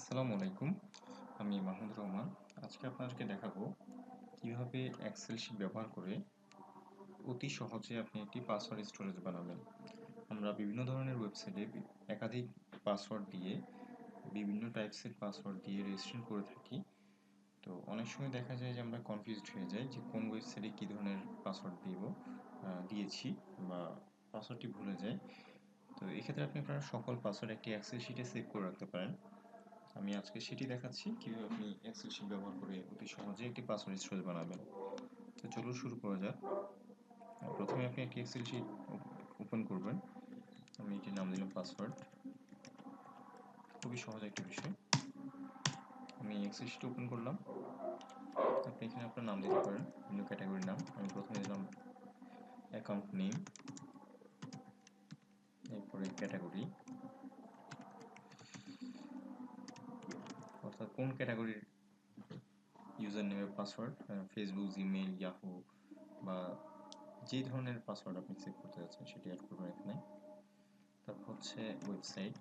আসসালামু আলাইকুম। আমি মাহমুদুর রহমান। আজকে আপনাদেরকে দেখাবো কিভাবে এক্সেল শিট ব্যবহার করে অতি সহজে আপনি একটি পাসওয়ার্ড স্টোরেজ বানাবেন। আমরা বিভিন্ন ধরনের ওয়েবসাইটে একাধিক পাসওয়ার্ড দিয়ে বিভিন্ন টাইপসের পাসওয়ার্ড দিয়ে রেজিস্ট্রেশন করে থাকি। তো অনেক সময় দেখা যায় যে আমরা কনফিউজড হয়ে যাই যে কোন ওয়েবসাইটে কী ধরনের পাসওয়ার্ড দিয়েছি বা পাসওয়ার্ডটি ভুলে যাই। তো এক্ষেত্রে আপনি আপনার সকল পাসওয়ার্ড একটি এক্সেল শিটে সেভ করে রাখতে পারেন। আমি আজকে সেটি দেখাচ্ছি কিভাবে আপনি এক্সেল শিট ব্যবহার করে অতি সহজে একটি পাসওয়ার্ড স্টোরেজ বানাবেন। তো চলুন শুরু করা যাক। প্রথমে আপনি একটি এক্সেল শিট ওপেন করবেন। আমি এটির নাম দিলাম পাসওয়ার্ড। খুবই সহজ একটি বিষয়। আমি এক্সেল শিট ওপেন করলাম। আপনি এখানে আপনার নাম দিতে পারেন, বিভিন্ন ক্যাটাগরির নাম। আমি প্রথমে দিলাম অ্যাকাউন্ট নেম, এরপরে ক্যাটাগরি, অর্থাৎ কোন ক্যাটাগরির ইউজার নেমের পাসওয়ার্ড, ফেসবুক, জিমেইল, ইয়াহু বা যে ধরনের পাসওয়ার্ড আপনি সেভ করতে যাচ্ছেন সেটি অ্যাড করবেন এখানে। তারপর হচ্ছে ওয়েবসাইট,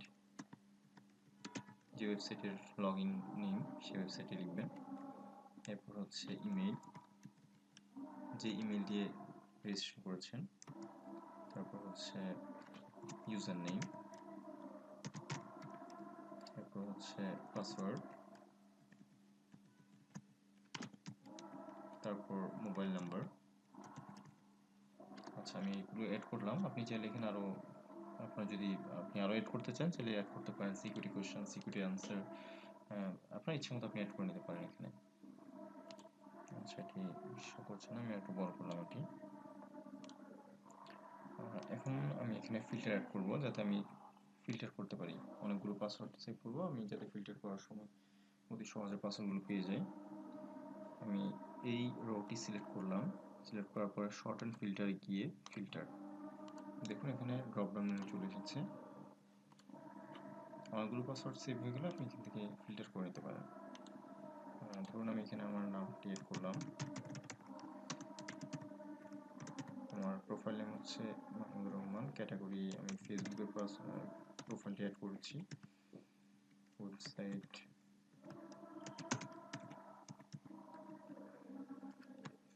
যে ওয়েবসাইটের লগ ইন নেম সেই ওয়েবসাইটে লিখবেন। এরপর হচ্ছে ইমেইল, যে ইমেইল দিয়ে রেজিস্ট্রেশন করেছেন। তারপর হচ্ছে ইউজার নেম, এরপর হচ্ছে পাসওয়ার্ড, তারপর মোবাইল নাম্বার। আচ্ছা, আমি এগুলো অ্যাড করলাম। আপনি চাইলে এখানে আপনি আরও অ্যাড করতে চান চাইলে অ্যাড করতে পারেন। সিকিউরিটি কোয়েশ্চেন, সিকিউরিটি আনসার, আপনার ইচ্ছে মতো আপনি অ্যাড করে নিতে পারেন এখানে। আচ্ছা, এটি শো করছে না, আমি একটু বড় করলাম এটি। এখন আমি এখানে ফিল্টার অ্যাড করব যাতে আমি ফিল্টার করতে পারি। অনেকগুলো পাসওয়ার্ড সেভ করব আমি, যাতে ফিল্টার করার সময় অতি সহজে পাসওয়ার্ডগুলো পেয়ে যাই। আমি এই রোটি সিলেক্ট করলাম। সিলেক্ট করার পরে শর্ট অ্যান্ড ফিল্টারে গিয়ে ফিল্টার, দেখুন এখানে ড্রপডাউন মেনু চলে এসেছে। অনেকগুলো পাসওয়ার্ড সেভ হয়ে গেলে আপনি এখান থেকে ফিল্টার করে নিতে পারেন। ধরুন আমি এখানে আমার নামটি এড করলাম। আমার প্রোফাইল নেম হচ্ছে মাহমুদুর রহমান। ক্যাটাগরি আমি ফেসবুকের প্রোফাইলটি অ্যাড করেছি। Website,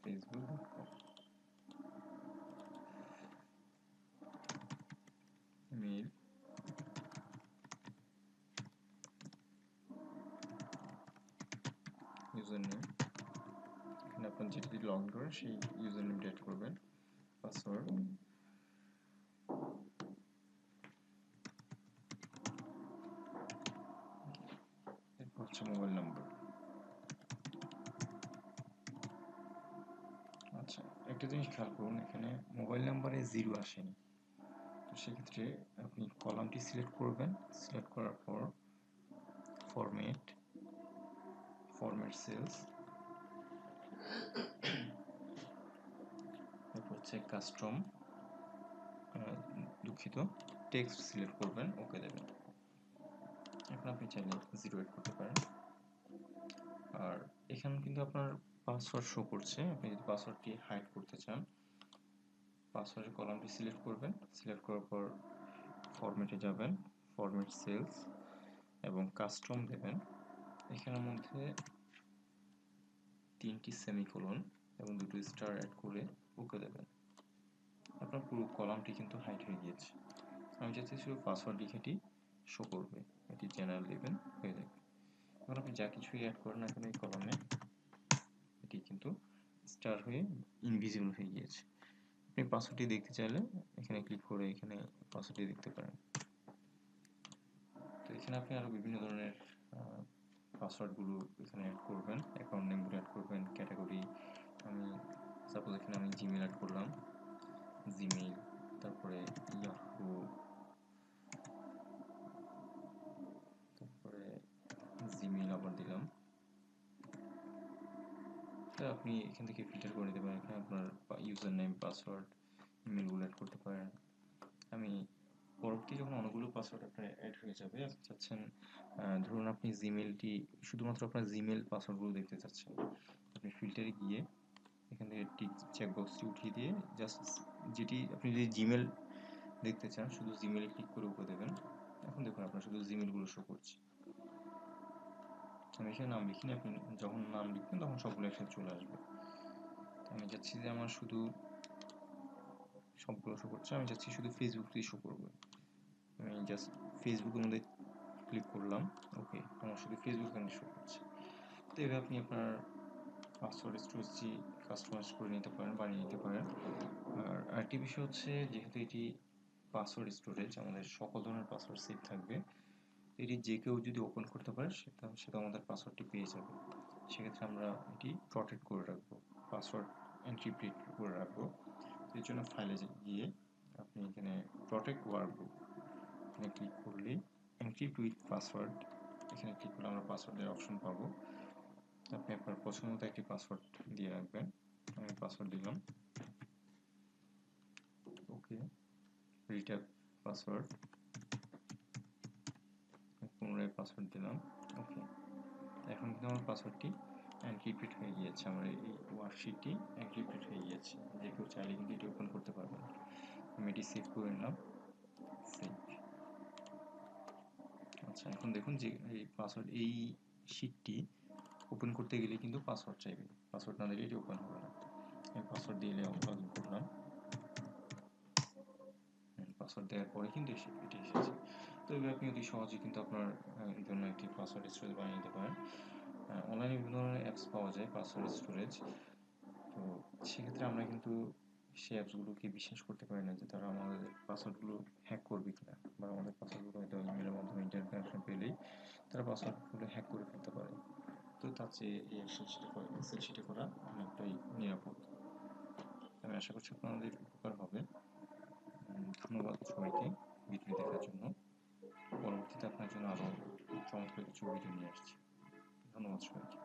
facebook.com, email, user name, এখানে আপনার যেটি লগ ইন করেন সেই ইউজার নেমটি অ্যাড করবেন। পাসওয়ার্ড, এরপর হচ্ছে মোবাইল নাম্বার। আচ্ছা, একটা জিনিস খেয়াল করুন, এখানে মোবাইল নাম্বারে 0 আসেনি। তো সেক্ষেত্রে আপনি কলামটি সিলেক্ট করবেন। সিলেক্ট করার পর ফরম্যাট সেলস, এরপর হচ্ছে কাস্টম, দুঃখিত, টেক্সট সিলেক্ট করবেন, ওকে দেবেন। এখন আপনি চাইলে 0 এড করতে পারেন। আর এখানে কিন্তু আপনার পাসওয়ার্ড শো করছে। আপনি যদি পাসওয়ার্ডটি হাইড করতে চান, পাসওয়ার্ডের কলামটি সিলেক্ট করবেন। সিলেক্ট করার পর ফরম্যাটে যাবেন, ফরম্যাট সেলস এবং কাস্টম দেবেন। এখানের মধ্যে 3টি সেমিকোলন এবং 2টি স্টার অ্যাড করে ওকে দেবেন। আপনার পুরো কলামটি কিন্তু হাইড হয়ে গিয়েছে। আমি চাচ্ছি শুধু পাসওয়ার্ড লিখেটি শো করবে, এটি জেনারেল দেবেন, হয়ে যাবে। এখন আপনি যা কিছুই অ্যাড করেন এখন এই কলামে, এটি কিন্তু স্টার হয়ে ইনভিজিবল হয়ে গিয়েছে। আপনি পাসওয়ার্ডটি দেখতে চাইলে এখানে ক্লিক করে এখানে পাসওয়ার্ডটি দেখতে পারেন। তো এখানে আপনি আরও বিভিন্ন ধরনের পাসওয়ার্ডগুলো এখানে অ্যাড করবেন, অ্যাকাউন্ট নেমগুলো অ্যাড করবেন, ক্যাটাগরি, আমি সাপোজ এখানে আমি জিমেল অ্যাড করলাম, জিমেইল, তারপরে ইয়াহু, তারপরে জিমেইল আবার দিলাম। তো আপনি এখান থেকে ফিল্টার করে নিতে পারেন। এখানে আপনার ইউজার নেম, পাসওয়ার্ড, ইমেলগুলো অ্যাড করতে পারেন। আমি পরবর্তী যখন অনেকগুলো পাসওয়ার্ড আপনার অ্যাড হয়ে যাবে, আপনি চাচ্ছেন ধরুন আপনি জিমেলটি শুধুমাত্র আপনার জিমেল পাসওয়ার্ডগুলো দেখতে চাচ্ছেন, আপনি ফিল্টারে গিয়ে এখান থেকে টিক চেকবক্সটি উঠিয়ে দিয়ে জাস্ট যেটি আপনি যদি জিমেল দেখতে চান শুধু জিমেলে ক্লিক করে উপরে দেবেন। এখন দেখুন আপনার শুধু জিমেলগুলো শো করছে। আমি এখানে নাম লিখিনি, আপনি যখন নাম লিখবেন তখন সবগুলো একসাথে চলে আসবে। আমি চাচ্ছি যে আমার শুধু সবগুলো শো করছে, আমি চাচ্ছি শুধু ফেসবুকটাই শো করবে। আমি জাস্ট ফেসবুকের মধ্যে ক্লিক করলাম, ওকে, আমার শুধু ফেসবুক এখানে শো করছে। তো এভাবে আপনি আপনার পাসওয়ার্ড স্টোরেজটি কাস্টমাইজ করে নিতে পারেন, বানিয়ে নিতে পারেন। আর আরেকটি বিষয় হচ্ছে, যেহেতু এটি পাসওয়ার্ড স্টোরেজ, আমাদের সকল ধরনের পাসওয়ার্ড সেভ থাকবে। এটি যে কেউ যদি ওপেন করতে পারে সেটা আমাদের পাসওয়ার্ডটি পেয়ে যাবে। সেক্ষেত্রে আমরা এটি প্রটেক্ট করে রাখবো, পাসওয়ার্ড এনক্রিপ্টেড করে রাখবো। এর জন্য ফাইলে গিয়ে আপনি এখানে প্রটেক্ট ওয়ার্কবুক এখানে ক্লিক করলেই এনক্রিপ্ট উইথ পাসওয়ার্ড, এখানে ক্লিক করলে আমরা পাসওয়ার্ডের অপশন পাবো। আপনি আপনার পছন্দ মতো একটি পাসওয়ার্ড দিয়ে রাখবেন। আমি পাসওয়ার্ড দিলাম, ওকে, রিট্যাপ পাসওয়ার্ড, পুনরায় পাসওয়ার্ড দিলাম, ওকে। এখন কিন্তু আমার পাসওয়ার্ডটি এনক্রিপ্টেড হয়ে গিয়েছে, আমার এই ওয়ার্কশিটটি এনক্রিপ্টেড হয়ে গিয়েছে, যে কেউ চাইলে কিন্তু এটি ওপেন করতে পারবে না। আমি এটি সেভ করে নিলাম, সেভ। আচ্ছা, এখন দেখুন যে এই পাসওয়ার্ড, এই শিটটি ওপেন করতে গেলে কিন্তু পাসওয়ার্ড চাইবে, পাসওয়ার্ড না দিলে এটি ওপেন হবে না। আমি পাসওয়ার্ড দিয়ে লগ ইন করলাম, পাসওয়ার্ড দেওয়ার পরে কিন্তু এটি এসেছে। তো এইভাবে আপনি অতি সহজে কিন্তু আপনার এই জন্য একটি পাসওয়ার্ড স্টোরেজ বানিয়ে নিতে পারেন। অনলাইনে বিভিন্ন ধরনের অ্যাপস পাওয়া যায় পাসওয়ার্ড স্টোরেজ। তো সেক্ষেত্রে আমরা কিন্তু সেই অ্যাপসগুলোকে বিশ্বাস করতে পারি না যে তারা আমাদের পাসওয়ার্ডগুলো হ্যাক করবে কিনা, বা আমাদের পাসওয়ার্ডগুলো হয়তো ইমেলের মাধ্যমে ইন্টারনেট কানেকশন পেলেই তারা পাসওয়ার্ডগুলো হ্যাক করে ফেলতে পারে। তো তার চেয়ে এই এক্সেল শিটে করা অনেকটাই নিরাপদ। আমি আশা করছি আপনাদের উপকার হবে। ধন্যবাদ সবাইকে ভিডিও দেখার জন্য। পরবর্তীতে আপনার জন্য আরও চমৎকার কিছু ভিডিও নিয়ে আসছি। ধন্যবাদ সবাইকে।